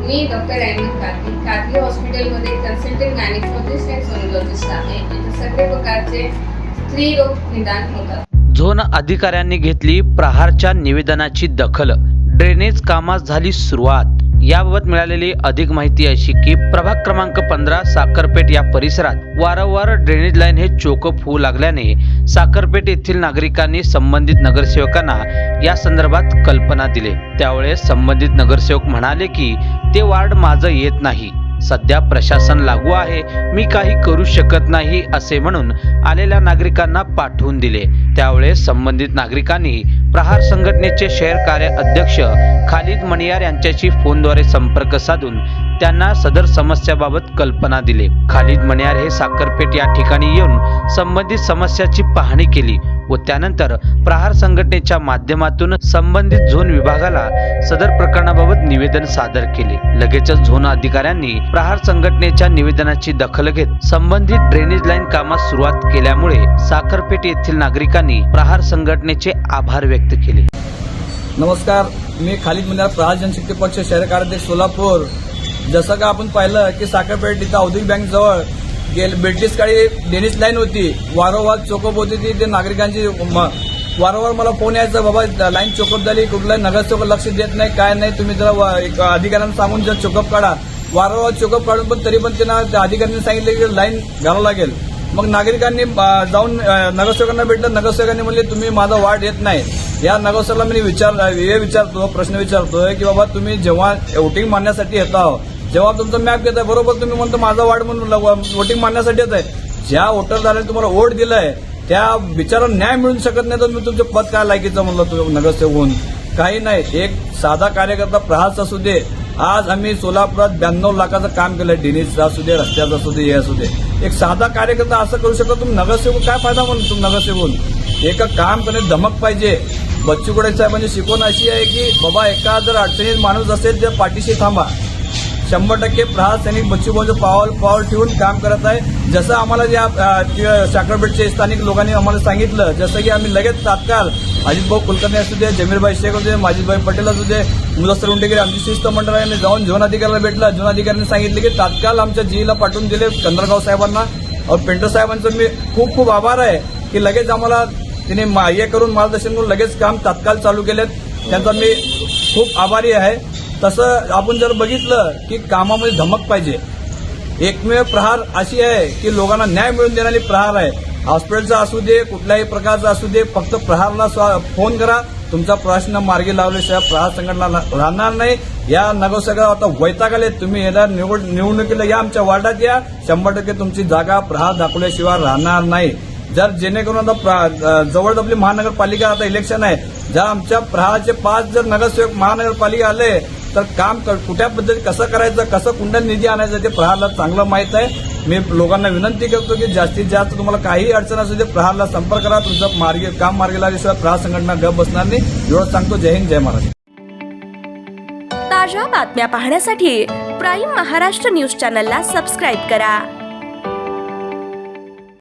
मी doctor Ahmad काकी हॉस्पिटलमध्ये consultant gynaecologist आणि सोनोलॉजिस्ट आहे. इथे सगळे प्रकारचे स्त्री रोग निदान होतात. झोन अधिकाऱ्यांनी घेतली प्रहारच्या निवेदनाची दखल. ड्रेनेज कामास झाली सुरुवात. याबाबत मिळालेली अधिक माहिती अशी की प्रभाग क्रमांक 15 साखरपेठ या परिसरात वारंवार ड्रेनेज लाईन हे चोकअप होऊ लागल्याने साखरपेठ येथील नागरिकांनी संबंधित नगरसेवकांना या संदर्भात कल्पना दिली. त्यावेळेस संबंधित नगरसेवक म्हणाले की ते वार्ड माझं येत नाही, सध्या प्रशासन लागू आहे, मी काही करू शकत नाही असे म्हणून आलेल्या नागरिकांना पाठवून दिले. त्यावेळेस संबंधित नागरिकांनी प्रहार संघटनेचे शहर कार्य अध्यक्ष खालिद मणियार यांच्याशी फोनद्वारे संपर्क साधून त्यांना सदर समस्याबाबत कल्पना दिली. खालिद मणियार हे साखरपेठ या ठिकाणी येऊन संबंधित समस्याची पाहणी केली व त्यानंतर प्रहार संघटनेच्या माध्यमातून संबंधित झोन विभागाला सदर प्रकरणाबाबत निवेदन सादर केले. लगेचच झोन अधिकाऱ्यांनी प्रहार संघटनेच्या निवेदनाची दखल घेत संबंधित ड्रेनेज लाईन कामास सुरुवात केल्यामुळे साखरपेठ येथील नागरिकांनी प्रहार संघटनेचे आभार व्यक्त केले. नमस्कार, मी खालिद मणियार, प्रहार जनशक्ती पक्ष शहर कार्याध्यक्ष सोलापूर. जसं का आपण पाहिलं की साखरपेठ इथं औद्योगिक बँक जवळ ब्रिटिश काळी ड्रेनेज लाईन होती, वारंवार चोकअप होती ती. ते नागरिकांची वारंवार मला फोन यायचा, बाबा लाईन चोकअप झाली, कुठलाही नगरसेवक लक्ष देत नाही, काय नाही, तुम्ही जरा एक अधिकाऱ्यांना सांगून जर चोकअप काढा. वारंवार चोकअप काढून पण तरी पण त्यांना अधिकाऱ्यांनी सांगितले की लाईन घालावं लागेल. मग नागरिकांनी जाऊन नगरसेवकांना भेटलं. नगरसेवकांनी म्हणले तुम्ही माझा वार्ड येत नाही. या नगरसेवकाला मी प्रश्न विचारतोय की बाबा तुम्ही जेव्हा वोटिंग मांडण्यासाठी येता, जेव्हा तुमचा मॅप घेताय, बरोबर तुम्ही म्हणतो माझा वार्ड म्हणून वोटिंग मांडण्यासाठी येत आहे. ज्या वोटरदाराने तुम्हाला वोट दिलाय त्या बिचाराला न्याय मिळू शकत नाही तर मी तुमचं पद काय लायकीचं म्हणलं तुम्ही नगरसेवक होऊन? काही नाही. एक साधा कार्यकर्ता प्रहारचा असू दे, आज आम्ही सोलापुरात 92 लाखाचं काम केलंय, ड्रेनेजचं असू दे, रस्त्याचं असू दे, हे असू दे. एक साधा कार्यकर्ता असं करू शकतो, तुम्ही नगरसेवक काय फायदा म्हणून तुम्ही नगरसेवक? एक काम करण्याची धमक पाहिजे. बच्चू कडे साहेबांची शिकवण अशी आहे की बाबा एका जर अडचणीत माणूस असेल तर पाठीशी थांबा. 100% प्रहार सैनिक बच्चू भाऊचं पावल ठेवून काम करत आहे. जसं आम्हाला या साखरपेठच्या स्थानिक लोकांनी आम्हाला सांगितलं, जसं की आम्ही लगेच तात्काळ अजित भाऊ कुलकर्णी असू दे, जमीरभाई शेख असू दे, माजिदभाई पटेल असू दे, मुदस्सर उंडेगिरी आमची शिस्त मंडळाने जाऊन झोन अधिकाऱ्याला भेटला. झोन अधिकाऱ्यांनी सांगितले की तात्काळ आमच्या जीला पाठवून दिले कंदरगाव साहेबांना. और पेंटर साहेबांचं मी खूप खूप आभार आहे की लगेच आम्हाला तिने हे करून मार्गदर्शन करून लगेच काम तात्काळ चालू केलेत. त्यांचा मी खूप आभारी आहे. तसं आपण जर बघितलं की कामामध्ये धमक पाहिजे. एकमेव प्रहार अशी आहे की लोकांना न्याय मिळवून देणारी प्रहार आहे. हॉस्पिटलचा असू दे, कुठल्याही प्रकारचा असू दे, फक्त प्रहारला फोन करा. तुमचा प्रश्न मार्गी लावल्याशिवाय प्रहार संघटना राहणार नाही. या नगरसेवक आता वैताग आले. तुम्ही येणार निवडणुकीला या, आमच्या वार्डात या, 100% तुमची जागा प्रहार दाखवल्याशिवाय राहणार नाही. जर जेणेकरून आता जवळ आपली महानगरपालिका आता इलेक्शन आहे, जर आमच्या प्रहारचे 5 जर नगरसेवक महानगरपालिका आले तर काम कुठल्या पद्धतीत कसं करायचं, कसं कुंडल निधी आणायचं ते प्रहारला चांगलं माहीत आहे. मी लोकांना विनंती करतो की जास्तीत जास्त तुम्हाला काही अडचण असू दे प्रहारला संपर्क करा. तुमचं काम मार्गी लागल्याशिवाय प्रहार संघटना गप बसणार नाही. एवढं सांगतो. जय हिंद, जय महाराष्ट्र. ताज्या बातम्या पाहण्यासाठी प्राईम महाराष्ट्र न्यूज चॅनलला सबस्क्राईब करा.